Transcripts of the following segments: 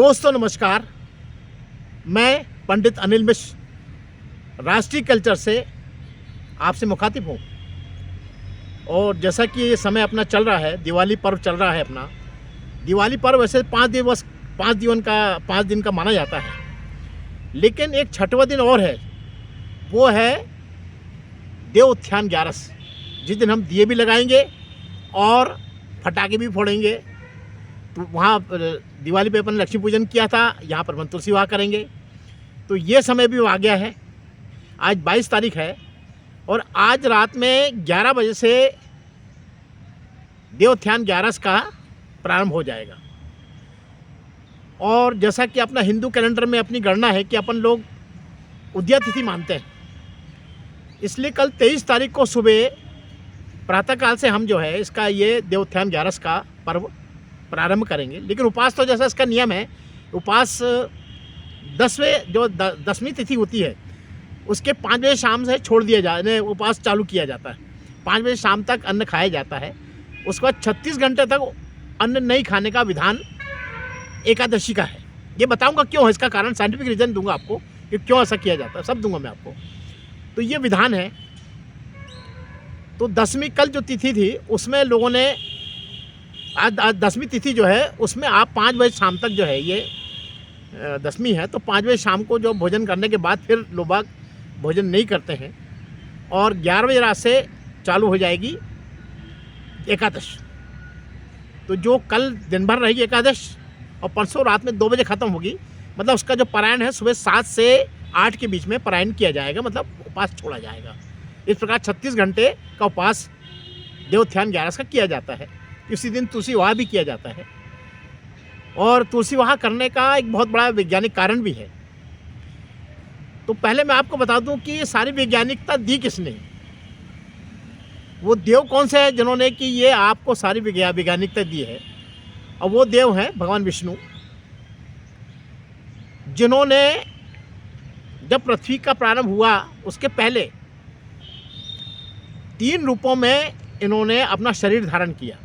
दोस्तों नमस्कार। मैं पंडित अनिल मिश्र राष्ट्रीय कल्चर से आपसे मुखातिब हूँ। और जैसा कि ये समय अपना चल रहा है, दिवाली पर्व चल रहा है अपना। दिवाली पर्व वैसे 5 दिन का माना जाता है, लेकिन एक छठवां दिन और है, वो है देव उत्थान 11, जिस दिन हम दिए भी लगाएंगे और फटाके भी फोड़ेंगे। तो वहाँ दिवाली पे अपन लक्ष्मी पूजन किया था, यहाँ पर अपन तुलसी विवाह करेंगे। तो ये समय भी आ गया है। आज 22 तारीख है और आज रात में 11 बजे से देवोत्थान 11 का प्रारंभ हो जाएगा। और जैसा कि अपना हिंदू कैलेंडर में अपनी गणना है कि अपन लोग उदया तिथि मानते हैं, इसलिए कल 23 तारीख को सुबह प्रातःकाल से हम जो है इसका ये देवोत्थान 11 का पर्व प्रारंभ करेंगे। लेकिन उपवास तो जैसा इसका नियम है, उपवास 10वीं तिथि होती है, उसके 5 बजे शाम से छोड़ दिया जाए, उपवास चालू किया जाता है। 5 बजे शाम तक अन्न खाया जाता है। उसके बाद 36 घंटे तक अन्न नहीं खाने का विधान एकादशी का है। ये बताऊंगा क्यों है, इसका कारण साइंटिफिक रीज़न दूंगा आपको कि क्यों ऐसा किया जाता है, सब दूंगा मैं आपको। तो ये विधान है। तो 10वीं कल जो तिथि थी उसमें लोगों ने आज 10वीं तिथि जो है उसमें आप 5 बजे शाम तक जो है, ये 10वीं है, तो 5 बजे शाम को जो भोजन करने के बाद फिर लोग बाग भोजन नहीं करते हैं। और 11 बजे रात से चालू हो जाएगी एकादश। तो जो कल दिन भर रहेगी एकादश और परसों रात में 2 बजे ख़त्म होगी। मतलब उसका जो पारायण है सुबह 7 से 8 के बीच में पारायण किया जाएगा, मतलब उपवास छोड़ा जाएगा। इस प्रकार 36 घंटे का उपवास देवोत्थान 11 का किया जाता है। इसी दिन तुलसी विवाह भी किया जाता है। और तुलसी विवाह करने का एक बहुत बड़ा वैज्ञानिक कारण भी है। तो पहले मैं आपको बता दूं कि ये सारी वैज्ञानिकता दी किसने, वो देव कौन से हैं जिन्होंने कि ये आपको सारी वैज्ञानिकता दी है। और वो देव हैं भगवान विष्णु, जिन्होंने जब पृथ्वी का प्रारंभ हुआ उसके पहले 3 रूपों में इन्होंने अपना शरीर धारण किया।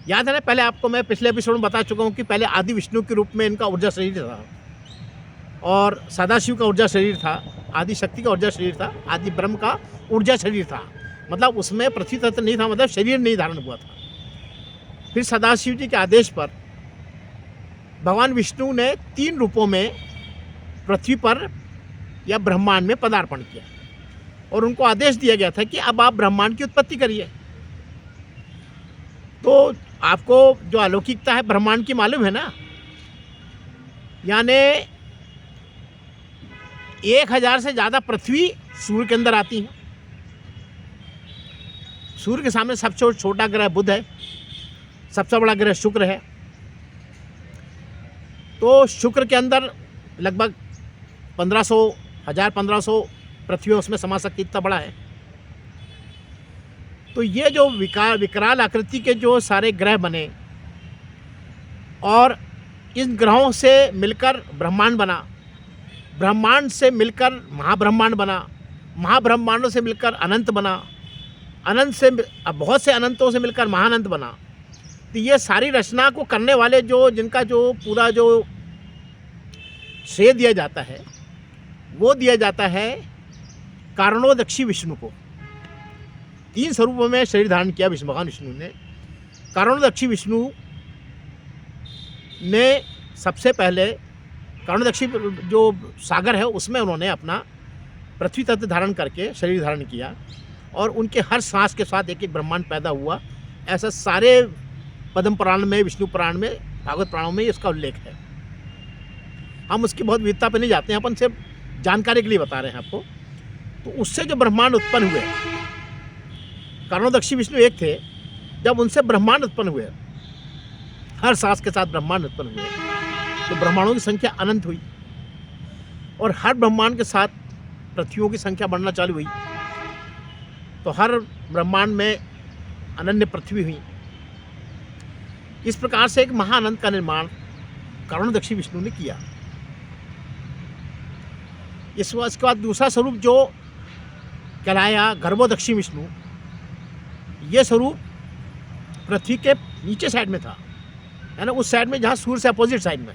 याद है ना, पहले आपको मैं पिछले एपिसोड में बता चुका हूँ कि पहले आदि विष्णु के रूप में इनका ऊर्जा शरीर था, और सदाशिव का ऊर्जा शरीर था, आदि शक्ति का ऊर्जा शरीर था, आदि ब्रह्म का ऊर्जा शरीर था। मतलब उसमें पृथ्वी तत्व नहीं था, मतलब शरीर नहीं धारण हुआ था। फिर सदाशिव जी के आदेश पर भगवान विष्णु ने 3 रूपों में पृथ्वी पर या ब्रह्मांड में पदार्पण किया और उनको आदेश दिया गया था कि अब आप ब्रह्मांड की उत्पत्ति करिए। तो आपको जो अलौकिकता है ब्रह्मांड की मालूम है ना, यानी 1000 से ज़्यादा पृथ्वी सूर्य के अंदर आती है। सूर्य के सामने सबसे छोटा ग्रह बुध है, सबसे बड़ा ग्रह शुक्र है। तो शुक्र के अंदर लगभग 1500 पृथ्वी उसमें समा सकती, इतना बड़ा है। तो ये जो विकराल आकृति के जो सारे ग्रह बने और इन ग्रहों से मिलकर ब्रह्मांड बना, ब्रह्मांड से मिलकर महाब्रह्मांड बना, महाब्रह्मांडों से मिलकर अनंत बना, अनंत से बहुत से अनंतों से मिलकर महाअनंत बना। तो ये सारी रचना को करने वाले जो जिनका जो पूरा जो श्रेय दिया जाता है वो दिया जाता है कारणोदक्षी विष्णु को। 3 स्वरूपों में शरीर धारण किया भगवान विष्णु ने। कारणोदक्षी विष्णु ने सबसे पहले कारणोदक्षी जो सागर है उसमें उन्होंने अपना पृथ्वी तत्व धारण करके शरीर धारण किया और उनके हर सांस के साथ एक एक ब्रह्मांड पैदा हुआ। ऐसा सारे पद्म पुराण में, विष्णु पुराण में, भागवत पुराणों में इसका उल्लेख है। हम उसकी बहुत विविधता पर नहीं जाते हैं, अपन सिर्फ जानकारी के लिए बता रहे हैं आपको। तो उससे जो ब्रह्मांड उत्पन्न हुए, कारणोदक्षी विष्णु एक थे, जब उनसे ब्रह्मांड उत्पन्न हुए, हर सांस के साथ ब्रह्मांड उत्पन्न हुए, तो ब्रह्मांडों की संख्या अनंत हुई और हर ब्रह्मांड के साथ पृथ्वियों की संख्या बढ़ना चालू हुई। तो हर ब्रह्मांड में अनन्य पृथ्वी हुई। इस प्रकार से एक महाअनंत का निर्माण कारणोदक्षी विष्णु ने किया। इसके बाद दूसरा स्वरूप जो कहलाया गर्भोदक्षी विष्णु, ये स्वरूप पृथ्वी के नीचे साइड में था। है ना, उस साइड में जहाँ सूर्य से अपोजिट साइड में,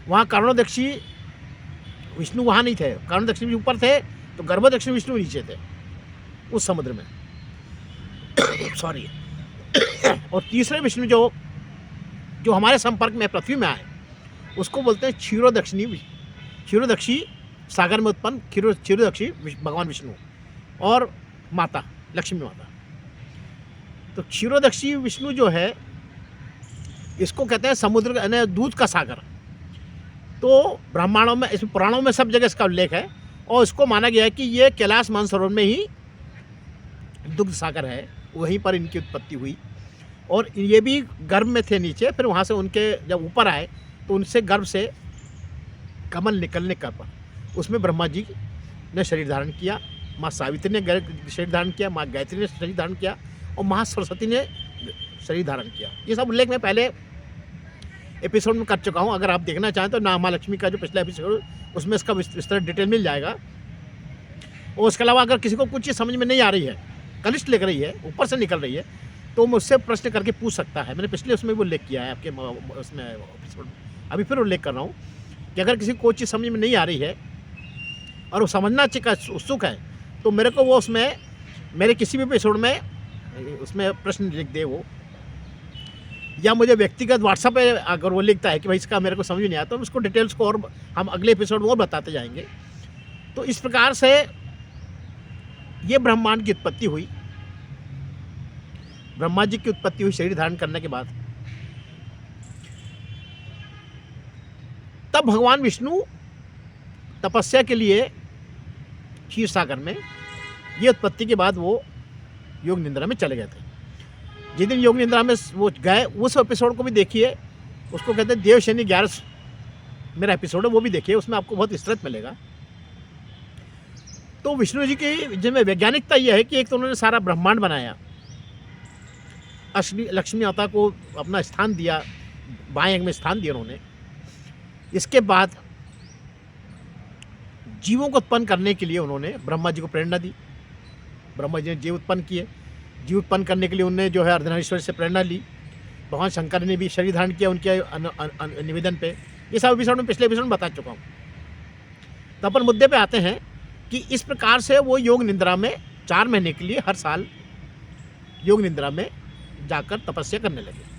वहाँ कर्णोदक्षी विष्णु वहाँ नहीं थे। कर्णोदक्षी ऊपर थे तो गर्भोदक्षिणी विष्णु नीचे थे उस समुद्र में। सॉरी। और तीसरे विष्णु जो हमारे संपर्क में पृथ्वी में आए, उसको बोलते हैं क्षीरोदक्षी सागर में उत्पन्न क्षीरोदक्षी भगवान विष्णु और माता लक्ष्मी माता। तो क्षीरोदक्षी विष्णु जो है, इसको कहते हैं समुद्र यानी दूध का सागर। तो ब्राह्मणों में, इस पुराणों में सब जगह इसका उल्लेख है और इसको माना गया है कि ये कैलाश मानसरोवर में ही दुग्ध सागर है, वहीं पर इनकी उत्पत्ति हुई। और ये भी गर्भ में थे नीचे, फिर वहाँ से उनके जब ऊपर आए तो उनसे गर्भ से कमल निकलने का पर उसमें ब्रह्मा जी ने शरीर धारण किया, माँ सावित्री ने शरीर धारण किया, माँ गायत्री ने शरीर धारण किया और माँ सरस्वती ने शरीर धारण किया। ये सब उल्लेख मैं पहले एपिसोड में कर चुका हूँ। अगर आप देखना चाहें तो माँ लक्ष्मी का जो पिछला एपिसोड, उसमें इसका विस्तार डिटेल मिल जाएगा। और उसके अलावा अगर किसी को कुछ चीज़ समझ में नहीं आ रही है, कनिष्ठ लिख रही है, ऊपर से निकल रही है, तो मुझसे प्रश्न करके पूछ सकता है। मैंने पिछले उसमें भी उल्लेख किया है आपके उसमें एपिसोड, अभी फिर उल्लेख कर रहा हूँ कि अगर किसी को कोई चीज़ समझ में नहीं आ रही है और वो समझना उत्सुक है, तो मेरे को वो उसमें मेरे किसी भी एपिसोड में उसमें प्रश्न लिख दे वो, या मुझे व्यक्तिगत व्हाट्सएप पे अगर वो लिखता है कि भाई इसका मेरे को समझ नहीं आता, तो उसको डिटेल्स को और हम अगले एपिसोड में और बताते जाएंगे। तो इस प्रकार से ये ब्रह्मांड की उत्पत्ति हुई। ब्रह्मा जी की उत्पत्ति हुई शरीर धारण करने के बाद। तब भगवान विष्णु तपस्या के लिए क्षीर सागर में, ये उत्पत्ति के बाद वो योग निद्रा में चले गए थे। जिस दिन योग निद्रा में वो गए, उस एपिसोड को भी देखिए, उसको कहते हैं देव शनि 11 मेरा एपिसोड है, वो भी देखिए, उसमें आपको बहुत विस्तृत मिलेगा। तो विष्णु जी की जिनमें वैज्ञानिकता यह है कि एक तो उन्होंने सारा ब्रह्मांड बनाया, लक्ष्मी माता को अपना स्थान दिया, बाएं अंग में स्थान दिया उन्होंने। इसके बाद जीवों को उत्पन्न करने के लिए उन्होंने ब्रह्मा जी को प्रेरणा दी। ब्रह्मा जी ने जीव उत्पन्न किए। जीव उत्पन्न करने के लिए उन्होंने जो है अर्धनारीश्वर से प्रेरणा ली। भगवान शंकर ने भी शरीर धारण किया उनके निवेदन पे। ये सब एपिसोड में पिछले एपिसोड में बता चुका हूँ। तो अपन मुद्दे पे आते हैं कि इस प्रकार से वो योग निद्रा में 4 महीने के लिए हर साल योग निद्रा में जाकर तपस्या करने लगे।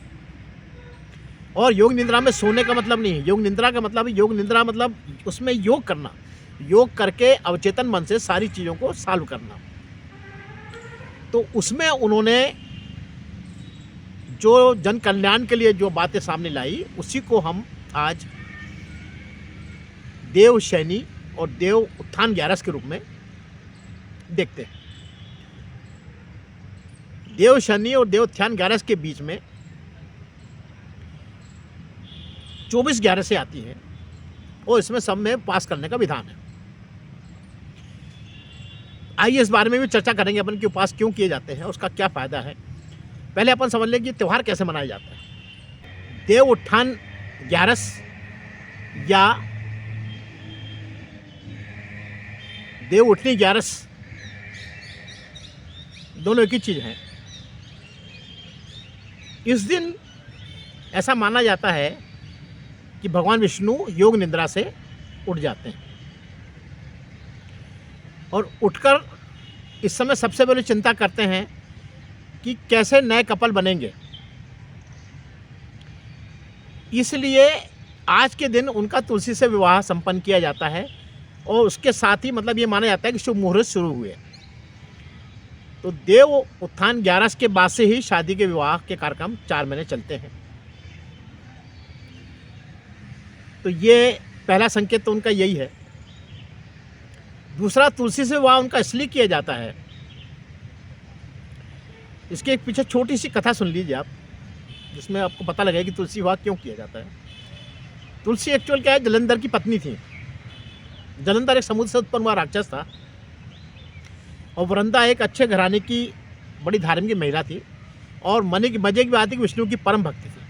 और योग निद्रा में सोने का मतलब नहीं है, योग निद्रा का मतलब है, योग निद्रा मतलब उसमें योग करना, योग करके अवचेतन मन से सारी चीज़ों को सॉल्व करना। तो उसमें उन्होंने जो जन कल्याण के लिए जो बातें सामने लाई, उसी को हम आज देव शनि और देव उत्थान 11 के रूप में देखते हैं। देव शनि और देव उत्थान 11 के बीच में 24/11 से आती है और इसमें सब में पास करने का विधान है। आइए इस बारे में भी चर्चा करेंगे अपन कि उपास क्यों किए जाते हैं, उसका क्या फायदा है। पहले अपन समझ लें कि त्यौहार कैसे मनाया जाता है। देव उत्थान 11 या देव उठनी 11 दोनों एक ही चीज़ हैं। इस दिन ऐसा माना जाता है कि भगवान विष्णु योग निद्रा से उठ जाते हैं और उठकर इस समय सबसे पहले चिंता करते हैं कि कैसे नए कपल बनेंगे। इसलिए आज के दिन उनका तुलसी से विवाह संपन्न किया जाता है और उसके साथ ही मतलब ये माना जाता है कि शुभ मुहूर्त शुरू हुए। तो देव उत्थान 11 के बाद से ही शादी के विवाह के कार्यक्रम 4 महीने चलते हैं। तो ये पहला संकेत तो उनका यही है। दूसरा, तुलसी से विवाह उनका इसलिए किया जाता है, इसके एक पीछे छोटी सी कथा सुन लीजिए आप, जिसमें आपको पता लगेगा कि तुलसी विवाह क्यों किया जाता है। तुलसी एक्चुअल क्या है, जलंधर की पत्नी थी। जलंधर एक समुद्र से उत्पन्न हुआ राक्षस था और वृंदा एक अच्छे घराने की बड़ी धार्मिक महिला थी और मजे की बात है कि विष्णु की परम भक्ति थी।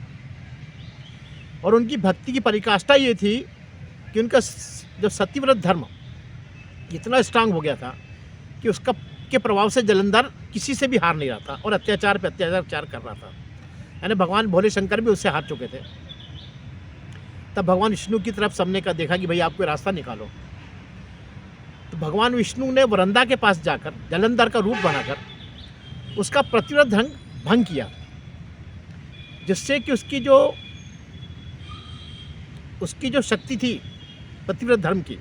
और उनकी भक्ति की परिकाष्ठा ये थी कि उनका जो सतीव्रत धर्म इतना स्ट्रांग हो गया था कि उसका के प्रभाव से जलंधर किसी से भी हार नहीं रहा था और अत्याचार पे अत्याचार कर रहा था। यानी भगवान भोले शंकर भी उससे हार चुके थे। तब भगवान विष्णु की तरफ सबने का देखा कि भाई आप कोई रास्ता निकालो। तो भगवान विष्णु ने वृंदा के पास जाकर जलंधर का रूप बनाकर उसका प्रतिरोध भंग किया, जिससे कि उसकी जो शक्ति थी पतिव्रत धर्म की,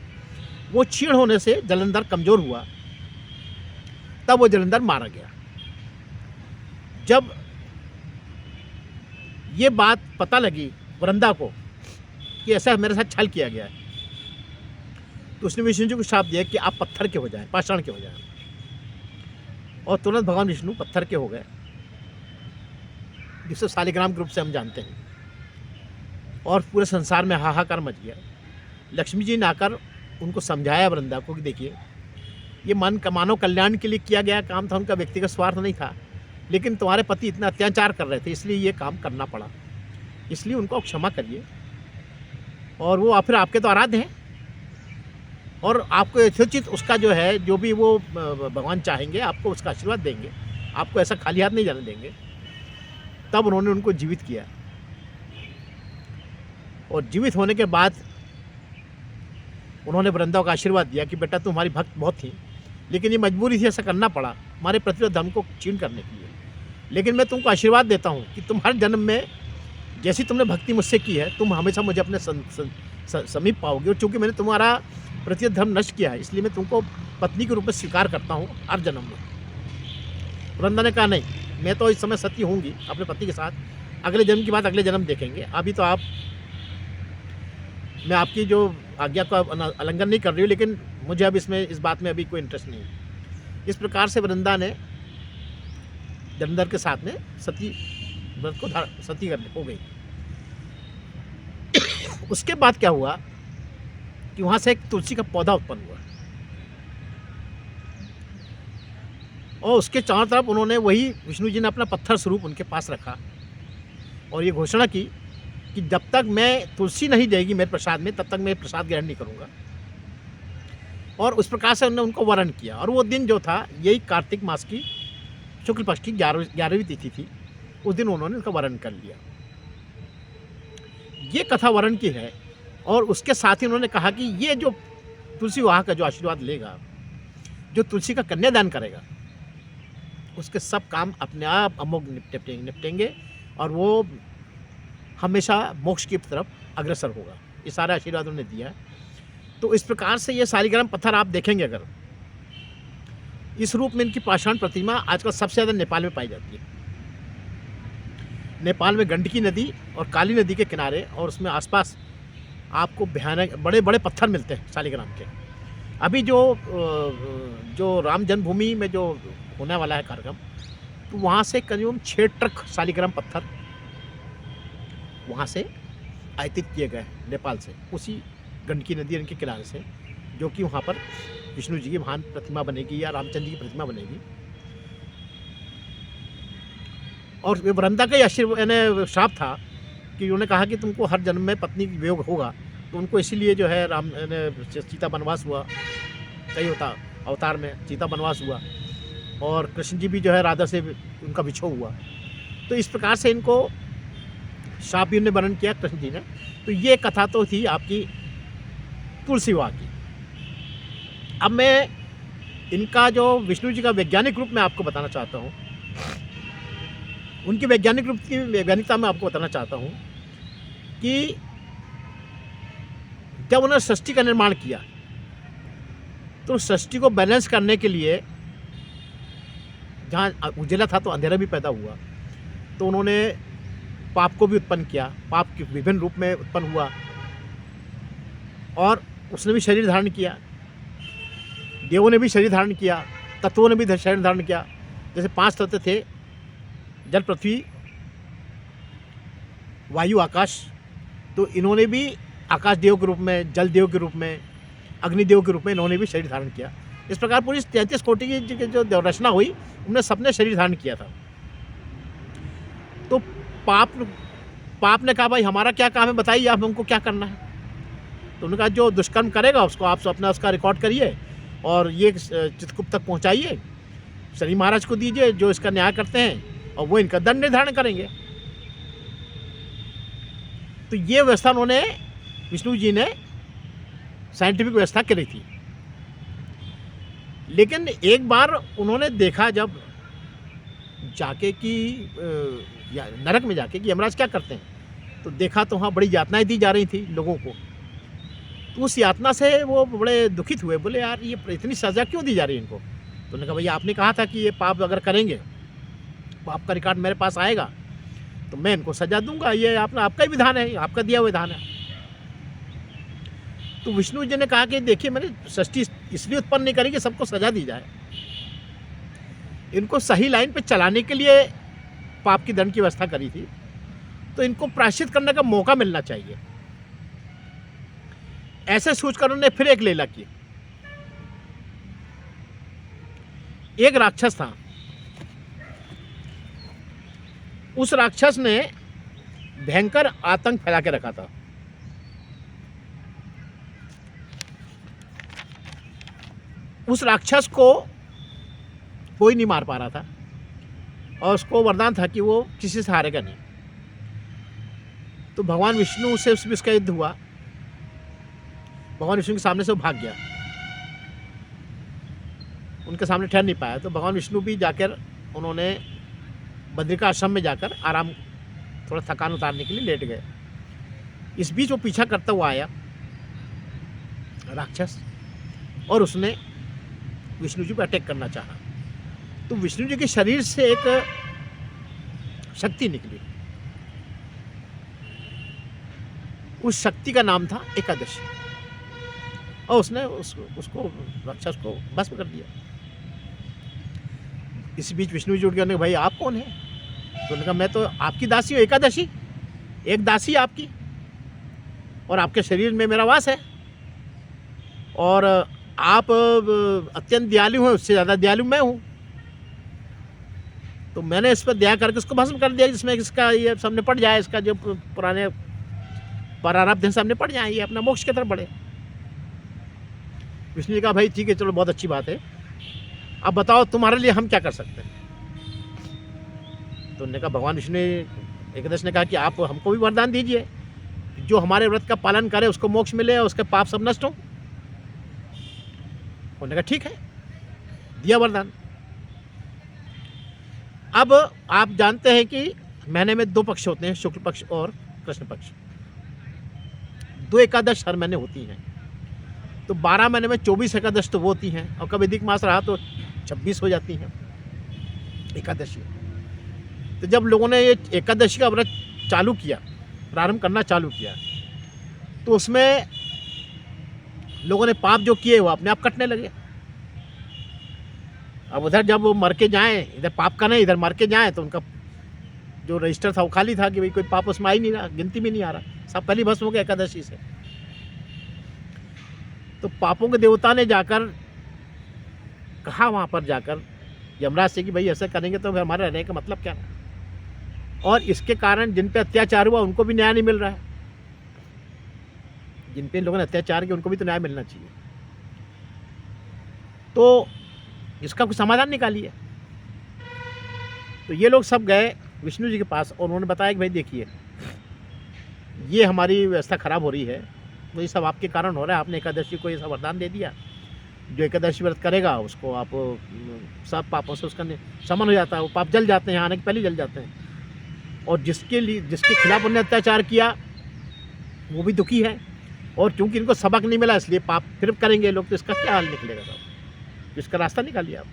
वो क्षीण होने से जलंधर कमजोर हुआ। तब वो जलंधर मारा गया। जब ये बात पता लगी वृंदा को कि ऐसा मेरे साथ छल किया गया है, तो उसने विष्णु जी को श्राप दिया कि आप पत्थर के हो जाएं, पाषाण के हो जाएं। और तुरंत भगवान विष्णु पत्थर के हो गए, जिसे शालिग्राम के रूप से हम जानते हैं। और पूरे संसार में हाहाकार मच गया। लक्ष्मी जी ने आकर उनको समझाया वृंदा को कि देखिए, ये मानव कल्याण के लिए किया गया काम था, उनका व्यक्तिगत स्वार्थ नहीं था, लेकिन तुम्हारे पति इतना अत्याचार कर रहे थे इसलिए ये काम करना पड़ा, इसलिए उनको क्षमा करिए। और वो फिर आपके तो आराध्य हैं और आपको यथोचित उसका जो है, जो भी वो भगवान चाहेंगे आपको उसका आशीर्वाद देंगे, आपको ऐसा खाली हाथ नहीं जाने देंगे। तब उन्होंने उनको जीवित किया। और जीवित होने के बाद उन्होंने वृंदा को आशीर्वाद दिया कि बेटा तुम्हारी भक्त बहुत थी, लेकिन ये मजबूरी थी, ऐसा करना पड़ा हमारे प्रतिरोध धर्म को क्षीण करने के लिए। लेकिन मैं तुमको आशीर्वाद देता हूँ कि तुम हर जन्म में जैसी तुमने भक्ति मुझसे की है, तुम हमेशा मुझे अपने समीप पाओगे। और चूँकि मैंने तुम्हारा प्रतिरोध धर्म नष्ट किया है, इसलिए मैं तुमको पत्नी के रूप में स्वीकार करता हूँ हर जन्म में। वृंदा ने कहा नहीं, मैं तो इस समय सती होंगी अपने पति के साथ, अगले जन्म की बात अगले जन्म देखेंगे, अभी तो मैं आपकी जो आज्ञा का उल्लंघन नहीं कर रही हूँ, लेकिन मुझे अब इस बात में अभी कोई इंटरेस्ट नहीं है। इस प्रकार से वृंदा ने जलंधर के साथ में सती व्रत को सती हो गई। उसके बाद क्या हुआ कि वहाँ से एक तुलसी का पौधा उत्पन्न हुआ और उसके चारों तरफ उन्होंने वही विष्णु जी ने अपना पत्थर स्वरूप उनके पास रखा और ये घोषणा की कि जब तक मैं तुलसी नहीं जाएगी मेरे प्रसाद में, तब तक मैं प्रसाद ग्रहण नहीं करूँगा। और उस प्रकार से उन्होंने उनको वर्ण किया। और वो दिन जो था, यही कार्तिक मास की शुक्ल पक्ष की 11वीं तिथि थी। उस दिन उन्होंने उनका वर्ण कर लिया। ये कथा वर्ण की है। और उसके साथ ही उन्होंने कहा कि ये जो तुलसी विवाह का जो आशीर्वाद लेगा, जो तुलसी का कन्यादान करेगा, उसके सब काम अपने आप अमोघ निपटेंगे और वो हमेशा मोक्ष की तरफ अग्रसर होगा। ये सारा आशीर्वाद उन्होंने दिया है। तो इस प्रकार से ये शालिग्राम पत्थर आप देखेंगे अगर, इस रूप में इनकी पाषाण प्रतिमा आजकल सबसे ज़्यादा नेपाल में पाई जाती है। नेपाल में गंडकी नदी और काली नदी के किनारे और उसमें आसपास आपको भयानक बड़े बड़े पत्थर मिलते हैं शालिग्राम के। अभी जो राम जन्मभूमि में जो होने वाला है कार्यक्रम, तो वहाँ से करीब 6 ट्रक शालिग्राम पत्थर वहाँ से आयातित किए गए नेपाल से, उसी गंडकी नदी के किनारे से, जो कि वहाँ पर विष्णु जी की महान प्रतिमा बनेगी या रामचंद्र जी की प्रतिमा बनेगी। और वे वृंदा का ही श्राप था कि उन्होंने कहा कि तुमको हर जन्म में पत्नी वियोग होगा, तो उनको इसीलिए जो है सीता वनवास हुआ, कई अवतार में सीता वनवास हुआ और कृष्ण जी भी जो है राधा से उनका विछोह हुआ। तो इस प्रकार से इनको श्राप भी उन्होंने वर्णन किया कृष्ण जी ने। तो ये कथा तो थी आपकी तुलसी विवाह की। अब मैं इनका जो विष्णु जी का वैज्ञानिक रूप में आपको बताना चाहता हूँ, उनकी वैज्ञानिक रूप की वैज्ञानिकता में आपको बताना चाहता हूँ कि जब उन्होंने सृष्टि का निर्माण किया, तो सृष्टि को बैलेंस करने के लिए जहाँ उजला था तो अंधेरा भी पैदा हुआ, तो उन्होंने पाप को भी उत्पन्न किया। पाप के विभिन्न रूप में उत्पन्न हुआ और उसने भी शरीर धारण किया, देवों ने भी शरीर धारण किया, तत्वों ने भी शरीर धारण किया। जैसे 5 तत्व थे, जल, पृथ्वी, वायु, आकाश, तो इन्होंने भी आकाश देव के रूप में, जल देव के रूप में, अग्निदेव के रूप में इन्होंने भी शरीर धारण किया। इस प्रकार पूरी 33 कोटि की जो रचना हुई, उन्होंने सबने शरीर धारण किया था। तो पाप ने कहा भाई हमारा क्या काम है, बताइए आप हमको क्या करना है। तो उन्होंने कहा जो दुष्कर्म करेगा उसको आप अपना उसका रिकॉर्ड करिए और ये चित्रकूट तक पहुंचाइए, शनि महाराज को दीजिए जो इसका न्याय करते हैं, और वो इनका दंड निर्धारण करेंगे। तो ये व्यवस्था उन्होंने, विष्णु जी ने साइंटिफिक व्यवस्था करी थी। लेकिन एक बार उन्होंने देखा जब जाके कि नरक में जाके कि यमराज क्या करते हैं, तो देखा तो वहाँ बड़ी यातनाएं दी जा रही थी लोगों को। तो उस यातना से वो बड़े दुखित हुए, बोले यार ये इतनी सज़ा क्यों दी जा रही है इनको। तो उन्होंने कहा भैया आपने कहा था कि ये पाप अगर करेंगे, पाप का रिकॉर्ड मेरे पास आएगा तो मैं इनको सजा दूंगा, ये आपका ही विधान है, आपका दिया हुआ विधान है। तो विष्णु जी ने कहा कि देखिए मैंने सृष्टि इसलिए उत्पन्न नहीं करी कि सबको सजा दी जाए, इनको सही लाइन पे चलाने के लिए पाप की दंड की व्यवस्था करी थी, तो इनको प्रायश्चित करने का मौका मिलना चाहिए। ऐसे सोचकर उन्होंने फिर एक लीला की। एक राक्षस था, उस राक्षस ने भयंकर आतंक फैला के रखा था। उस राक्षस को कोई नहीं मार पा रहा था और उसको वरदान था कि वो किसी से हारेगा नहीं। तो भगवान विष्णु से उसका युद्ध हुआ, भगवान विष्णु के सामने से वो भाग गया, उनके सामने ठहर नहीं पाया। तो भगवान विष्णु भी जाकर उन्होंने बद्रिका आश्रम में जाकर आराम, थोड़ा थकान उतारने के लिए लेट गए। इस बीच वो पीछा करता हुआ आया राक्षस, और उसने विष्णु जी को अटैक करना चाहा। तो विष्णु जी के शरीर से एक शक्ति निकली, उस शक्ति का नाम था एकादशी, और उसने उसको राक्षस को भस्म कर दिया। इस बीच विष्णु जी उठ गए, भाई आप कौन है? तो उन्होंने कहा मैं तो आपकी दासी हूँ, एकादशी, एक दासी आपकी, और आपके शरीर में मेरा वास है, और आप अत्यंत दयालु हैं, उससे ज़्यादा दयालु मैं हूँ। तो मैंने इस पर दया करके उसको भस्म कर दिया, जिसमें इसका ये सामने पड़ जाए, इसका जो पुराने प्रारब्ध सामने पड़ जाए, ये अपना मोक्ष की तरफ बढ़े। विष्णु जी कहा भाई ठीक है, चलो बहुत अच्छी बात है, अब बताओ तुम्हारे लिए हम क्या कर सकते हैं। तो उन्होंने कहा, भगवान विष्णु एकादश ने कहा कि आप हमको भी वरदान दीजिए, जो हमारे व्रत का पालन करे उसको मोक्ष मिले और उसके पाप सब नष्ट हो। उन्होंने कहा ठीक है, दिया वरदान। अब आप जानते हैं कि महीने में 2 पक्ष होते हैं, शुक्ल पक्ष और कृष्ण पक्ष। 2 एकादश हर महीने होती हैं, तो 12 महीने में 24 एकादश तो वो होती हैं, और कभी अधिक मास रहा तो 26 हो जाती हैं एकादशी। तो जब लोगों ने ये एकादशी का व्रत चालू किया, प्रारंभ करना चालू किया, तो उसमें लोगों ने पाप जो किए वो अपने आप कटने लगे। अब उधर जब वो मर के जाएँ, इधर पाप का नहीं, इधर मर के जाएँ, तो उनका जो रजिस्टर था वो खाली था कि भाई कोई पाप उसमें आ ही नहीं रहा, गिनती में नहीं आ रहा, सब पहली भस्म हो गया एकादशी से। तो पापों के देवता ने जाकर कहा वहाँ पर जाकर यमराज से कि भाई ऐसा करेंगे तो हमारे रहने का मतलब क्या है, और इसके कारण जिन पे अत्याचार हुआ उनको भी न्याय नहीं मिल रहा है, जिन पे इन लोगों ने अत्याचार किया उनको भी तो न्याय मिलना चाहिए। तो इसका कुछ समाधान निकालिए। तो ये लोग सब गए विष्णु जी के पास और उन्होंने बताया कि भाई देखिए ये हमारी व्यवस्था खराब हो रही है, तो ये सब आपके कारण हो रहा है, आपने एकादशी को ये सब वरदान दे दिया, जो एकादशी व्रत करेगा उसको आप सब पापों से उसका शमन हो जाता है, वो पाप जल जाते हैं, आने के पहले जल जाते हैं, और जिसके खिलाफ उन्होंने अत्याचार किया वो भी दुखी है, और चूंकि इनको सबक नहीं मिला इसलिए पाप फिर करेंगे लोग, तो इसका क्या हाल निकलेगा साहब, इसका रास्ता निकालिए आप।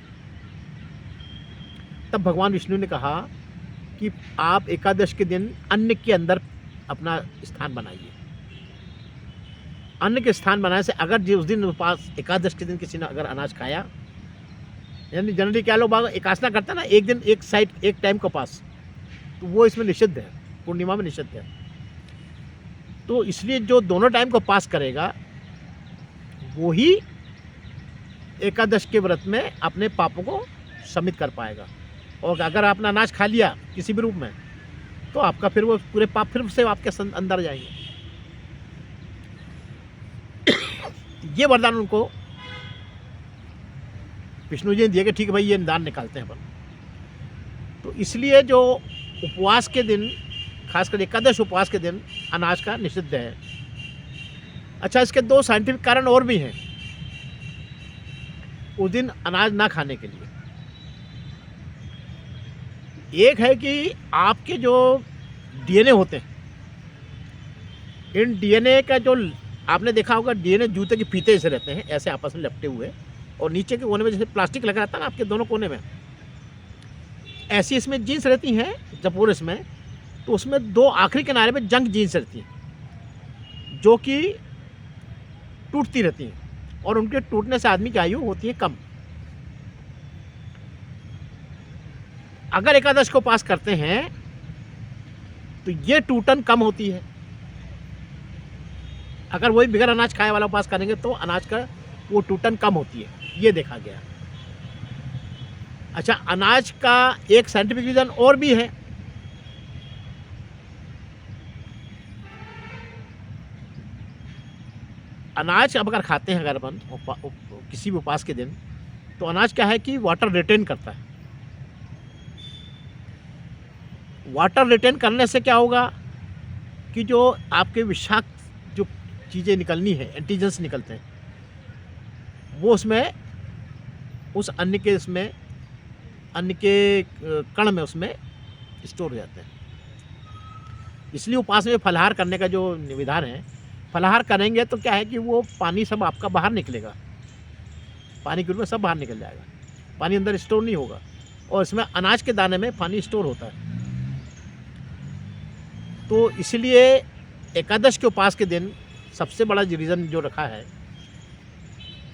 तब भगवान विष्णु ने कहा कि आप एकादश के दिन अन्न के अंदर अपना स्थान बनाइए। अन्न के स्थान बनाने से अगर उस दिन उपवास, एकादश के दिन किसी ने अगर अनाज खाया, यानी जनरली क्या लोग एकादशा करते हैं ना, एक दिन एक साइड एक टाइम का उपास, तो वो इसमें निषिद्ध है, पूर्णिमा में निषिद्ध है। तो इसलिए जो दोनों टाइम को पास करेगा वो ही एकादश के व्रत में अपने पापों को शमित कर पाएगा, और अगर आपने अनाज खा लिया किसी भी रूप में तो आपका फिर वो पूरे पाप फिर से आपके अंदर जाएंगे। ये वरदान उनको विष्णु जी ने दिए कि ठीक है भाई ये दान निकालते हैं अपन। तो इसलिए जो उपवास के दिन खासकर एकादश उपवास के दिन अनाज का निषिद्ध है। अच्छा, इसके 2 साइंटिफिक कारण और भी हैं उस दिन अनाज ना खाने के लिए। एक है कि आपके जो डीएनए होते हैं, इन डीएनए का जो आपने देखा होगा, डीएनए जूते के फीते जैसे रहते हैं, ऐसे आपस में लपटे हुए, और नीचे के कोने में जैसे प्लास्टिक लगा रहता है ना आपके दोनों कोने में, ऐसी इसमें जीन्स रहती हैं जपूर इसमें। तो उसमें 2 आखिरी किनारे पे जंक जीन्स रहती हैं जो कि टूटती रहती हैं, और उनके टूटने से आदमी की आयु होती है कम। अगर एकादश को पास करते हैं तो ये टूटन कम होती है। अगर वही बिगर अनाज खाए वाला उपास करेंगे तो अनाज का वो टूटन कम होती है, ये देखा गया। अच्छा, अनाज का एक साइंटिफिक रीज़न और भी है। अनाज अब अगर खाते हैं अगर अपन किसी भी उपास के दिन, तो अनाज क्या है कि वाटर रिटेन करता है। वाटर रिटेन करने से क्या होगा कि जो आपके विषाक्त जो चीज़ें निकलनी है, एंटीजेंस निकलते हैं, वो उसमें उस अन्न के कण में उसमें स्टोर हो जाते हैं। इसलिए उपास में फलाहार करने का जो विधान है, फलाहार करेंगे तो क्या है कि वो पानी सब आपका बाहर निकलेगा, पानी के रूप में सब बाहर निकल जाएगा, पानी अंदर स्टोर नहीं होगा। और इसमें अनाज के दाने में पानी स्टोर होता है। तो इसलिए एकादश के उपास के दिन सबसे बड़ा रीज़न जो रखा है,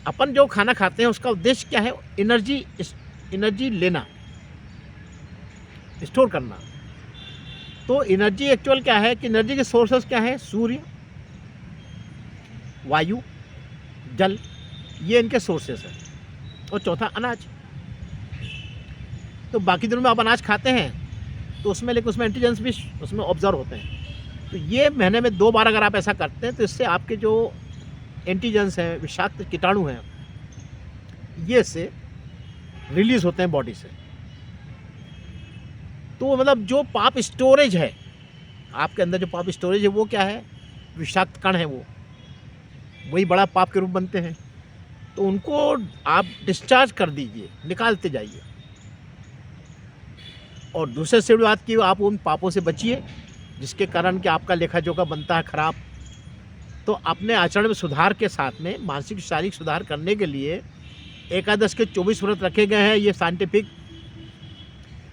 अपन जो खाना खाते हैं उसका उद्देश्य क्या है, एनर्जी लेना, स्टोर करना। तो एनर्जी एक्चुअल क्या है कि एनर्जी के सोर्सेस क्या है, सूर्य, वायु, जल, ये इनके सोर्सेस हैं, और चौथा अनाज। तो बाकी दिनों में आप अनाज खाते हैं तो उसमें, लेकिन उसमें एंटीजेंस भी उसमें ऑब्जर्व होते हैं। तो ये महीने में 2 बार अगर आप ऐसा करते हैं तो इससे आपके जो एंटीजेंस हैं, विषाक्त कीटाणु हैं, ये से रिलीज होते हैं बॉडी से। तो मतलब जो पाप स्टोरेज है आपके अंदर, जो पाप स्टोरेज है वो क्या है, विषाक्त कण है, वो वही बड़ा पाप के रूप बनते हैं। तो उनको आप डिस्चार्ज कर दीजिए, निकालते जाइए। और दूसरे से बात की, आप उन पापों से बचिए जिसके कारण कि आपका लेखा जोखा बनता है खराब। तो अपने आचरण में सुधार के साथ में मानसिक शारीरिक सुधार करने के लिए एकादश के 24 व्रत रखे गए हैं। ये साइंटिफिक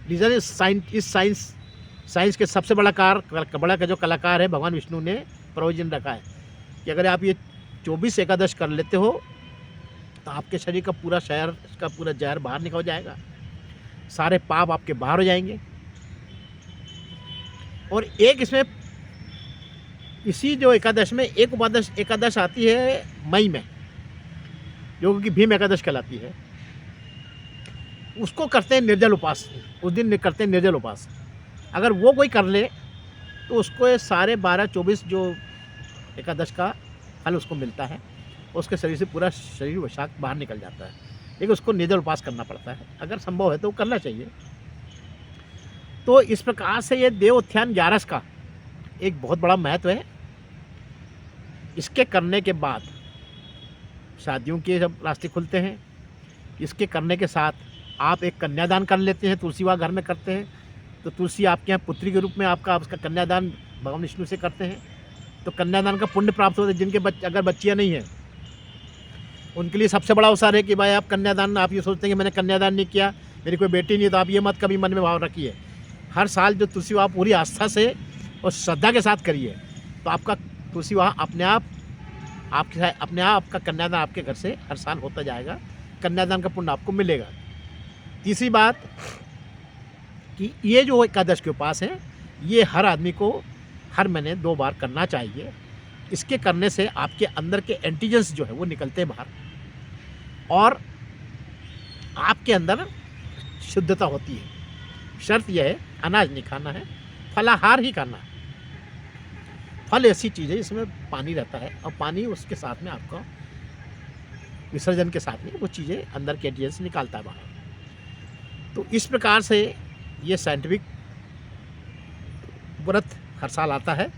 रीज़न इस साइंस के सबसे बड़ा का जो कलाकार है भगवान विष्णु ने प्रोविजन रखा है कि अगर आप ये 24 एकादश कर लेते हो तो आपके शरीर का पूरा जहर बाहर निकल जाएगा, सारे पाप आपके बाहर हो जाएंगे। और एक इसमें इसी जो एकादश में एक एकादश आती है मई में, जो कि भीम एकादश कहलाती है। उसको करते हैं निर्जल उपास, उस दिन करते हैं निर्जल उपास। अगर वो कोई कर ले तो उसको ये सारे 12-24 जो एकादश का फल उसको मिलता है, उसके शरीर से पूरा शरीर विषाक्त बाहर निकल जाता है। लेकिन उसको निर्जल उपास करना पड़ता है, अगर संभव है तो करना चाहिए। तो इस प्रकार से ये देवोत्थान 11 का एक बहुत बड़ा महत्व है। इसके करने के बाद शादियों के जब रास्ते खुलते हैं, इसके करने के साथ आप एक कन्यादान कर लेते हैं, तुलसी विवाह घर में करते हैं, तो तुलसी आपके यहाँ पुत्री के रूप में आपका उसका कन्यादान भगवान विष्णु से करते हैं, तो कन्यादान का पुण्य प्राप्त होता है। जिनके अगर बच्चियाँ नहीं हैं उनके लिए सबसे बड़ा अवसर है कि भाई आप कन्यादान, आप ये सोचते हैं कि मैंने कन्यादान नहीं किया, मेरी कोई बेटी नहीं है, तो आप ये मत कभी मन में भाव रखिए। हर साल जो तुलसी विवाह पूरी आस्था से और श्रद्धा के साथ करिए, तो आपका तुलसी विवाह अपने आप आपका कन्यादान आपके घर से हर साल होता जाएगा, कन्यादान का पुण्य आपको मिलेगा। तीसरी बात कि ये जो एकादश के उपास है, ये हर आदमी को हर महीने 2 बार करना चाहिए। इसके करने से आपके अंदर के एंटीजेंस जो है वो निकलते हैं बाहर, और आपके अंदर शुद्धता होती है। शर्त यह है अनाज नहीं खाना है, फलाहार ही करना है। फल ऐसी चीज़ है जिसमें पानी रहता है, और पानी उसके साथ में आपका विसर्जन के साथ में वो चीज़ें अंदर के एंटीजेंस निकालता है बाहर। तो इस प्रकार से ये साइंटिफिक व्रत हर साल आता है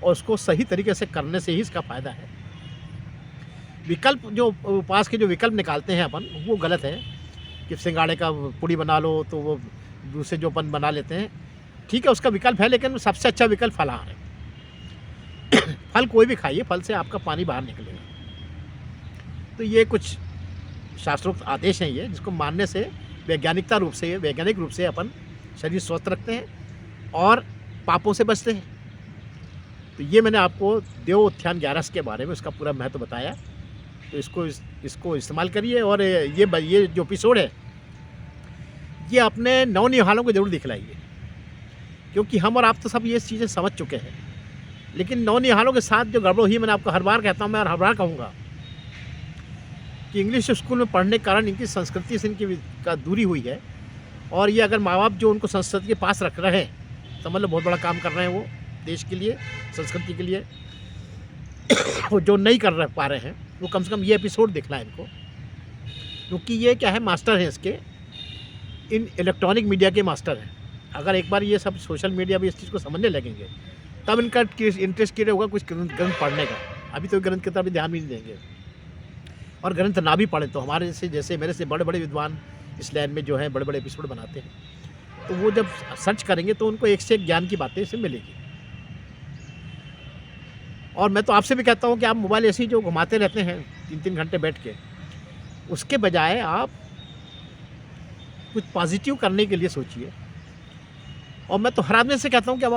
और उसको सही तरीके से करने से ही इसका फ़ायदा है। विकल्प जो उपवास के जो विकल्प निकालते हैं अपन, वो गलत है कि सिंगाड़े का पूड़ी बना लो तो वो दूसरे जो अपन बना लेते हैं, ठीक है उसका विकल्प है, लेकिन सबसे अच्छा विकल्प फलाहार है। फल कोई भी खाइए, फल से आपका पानी बाहर निकलेगा। तो ये कुछ शास्त्रोक्त आदेश हैं ये, जिसको मानने से वैज्ञानिक रूप से अपन शरीर स्वस्थ रखते हैं और पापों से बचते हैं। तो ये मैंने आपको देव उत्थान 11 के बारे में उसका पूरा महत्व बताया। तो इसको इस्तेमाल करिए और ये जो एपिसोड है ये अपने नौनिहालों को ज़रूर दिखलाइए, क्योंकि हम और आप तो सब ये चीज़ें समझ चुके हैं, लेकिन नौनिहालों के साथ जो गड़बड़ हुई, मैंने आपको हर बार कहता हूँ, मैं हर बार कहूँगा कि इंग्लिश स्कूल में पढ़ने के कारण इनकी संस्कृति से इनकी का दूरी हुई है। और ये अगर माँ बाप जो उनको संस्कृति के पास रख रहे हैं, समझ लो बहुत बड़ा काम कर रहे हैं वो देश के लिए, संस्कृति के लिए। वो जो नहीं कर पा रहे हैं वो कम से कम ये एपिसोड देखना है इनको, क्योंकि ये क्या है, मास्टर हैं इसके, इन इलेक्ट्रॉनिक मीडिया के मास्टर हैं। अगर एक बार ये सब सोशल मीडिया भी इस चीज़ को समझने लगेंगे, तब इनका इंटरेस्ट क्रिएट होगा कुछ ग्रंथ पढ़ने का। अभी तो ग्रंथ की तरफ भी ध्यान भी नहीं देंगे, और ग्रंथ ना भी पढ़े तो हमारे जैसे मेरे से बड़े बड़े विद्वान इस लाइन में जो हैं, बड़े बड़े एपिसोड बनाते हैं, तो वो जब सर्च करेंगे तो उनको एक से एक ज्ञान की बातें इससे मिलेगी। और मैं तो आपसे भी कहता हूँ कि आप मोबाइल ऐसे ही जो घुमाते रहते हैं 3-3 घंटे बैठ के, उसके बजाय आप कुछ पॉजिटिव करने के लिए सोचिए। और मैं तो हर आदमी से कहता हूँ कि आप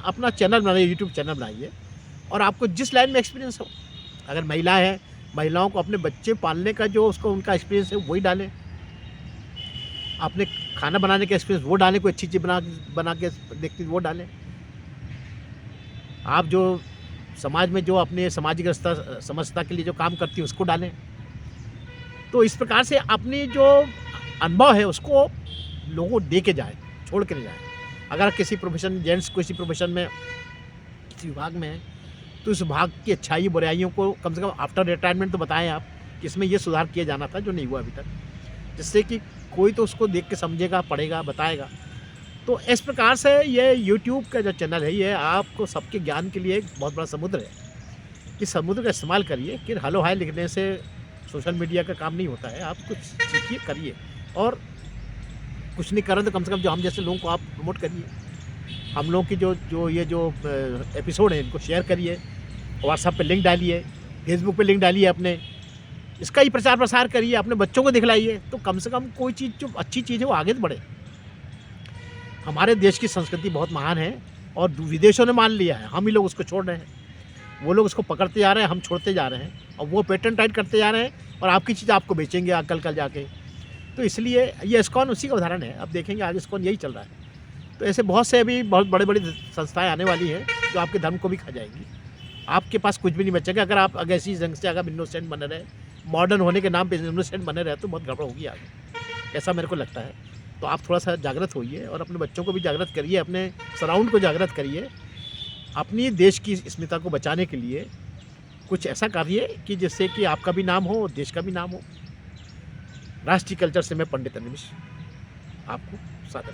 अपना चैनल बनाइए, यूट्यूब चैनल बनाइए, और आपको जिस लाइन में एक्सपीरियंस हो, अगर महिला है, महिलाओं को अपने बच्चे पालने का जो उनका एक्सपीरियंस है वही डालें, अपने खाना बनाने का एक्सपीरियंस वो डालें, कोई अच्छी चीज़ बना के देखती वो डालें। आप जो समाज में जो अपने सामाजिक समस्या के लिए जो काम करती है उसको डालें। तो इस प्रकार से अपनी जो अनुभव है उसको लोगों को दे के जाए, छोड़ के नहीं जाए। अगर किसी प्रोफेशन, जेंट्स किसी प्रोफेशन में, किसी विभाग में है, तो उस विभाग की अच्छाई बुराइयों को कम से कम आफ्टर रिटायरमेंट तो बताएं आप कि इसमें ये सुधार किया जाना था जो नहीं हुआ अभी तक, जिससे कि कोई तो उसको देख के समझेगा, पढ़ेगा, बताएगा। तो इस प्रकार से ये यूट्यूब का जो चैनल है ये आपको सबके ज्ञान के लिए एक बहुत बड़ा समुद्र है। इस समुद्र का इस्तेमाल करिए कि हेलो हाय लिखने से सोशल मीडिया का काम नहीं होता है। आप कुछ सीखिए, करिए, और कुछ नहीं कर रहे तो कम से कम जो हम जैसे लोगों को आप प्रमोट करिए। हम लोगों की जो एपिसोड है इनको शेयर करिए, व्हाट्सएप पे लिंक डालिए, फेसबुक पे लिंक डालिए, अपने इसका ही प्रचार प्रसार करिए, अपने बच्चों को दिखलाइए। तो कम से कम कोई चीज़ जो अच्छी चीज़ है वो आगे बढ़े। हमारे देश की संस्कृति बहुत महान है और विदेशों ने मान लिया है, हम ही लोग उसको छोड़ रहे हैं। वो लोग उसको पकड़ते जा रहे हैं, हम छोड़ते जा रहे हैं, और वो पेटेंट राइट करते जा रहे हैं और आपकी चीज़ आपको बेचेंगे कल जाके। तो इसलिए ये इस्कॉन उसी का उदाहरण है। अब देखेंगे आगे इस्कॉन यही चल रहा है। तो ऐसे बहुत से अभी बहुत बड़ी बड़ी संस्थाएं आने वाली हैं जो आपके धर्म को भी खा जाएंगी। आपके पास कुछ भी नहीं बचेगा अगर ऐसी ढंग से अगर इनोसेंट बने रहे, मॉडर्न होने के नाम पे इनोसेंट बने रहे, तो बहुत गड़बड़ होगी आगे, ऐसा मेरे को लगता है। तो आप थोड़ा सा जागृत होइए और अपने बच्चों को भी जागृत करिए, अपने सराउंड को जागृत करिए। अपनी देश की अस्मिता को बचाने के लिए कुछ ऐसा करिए कि जिससे कि आपका भी नाम हो और देश का भी नाम हो। राष्ट्रीय कल्चर से मैं पंडित अनिल मिश्र आपको सादर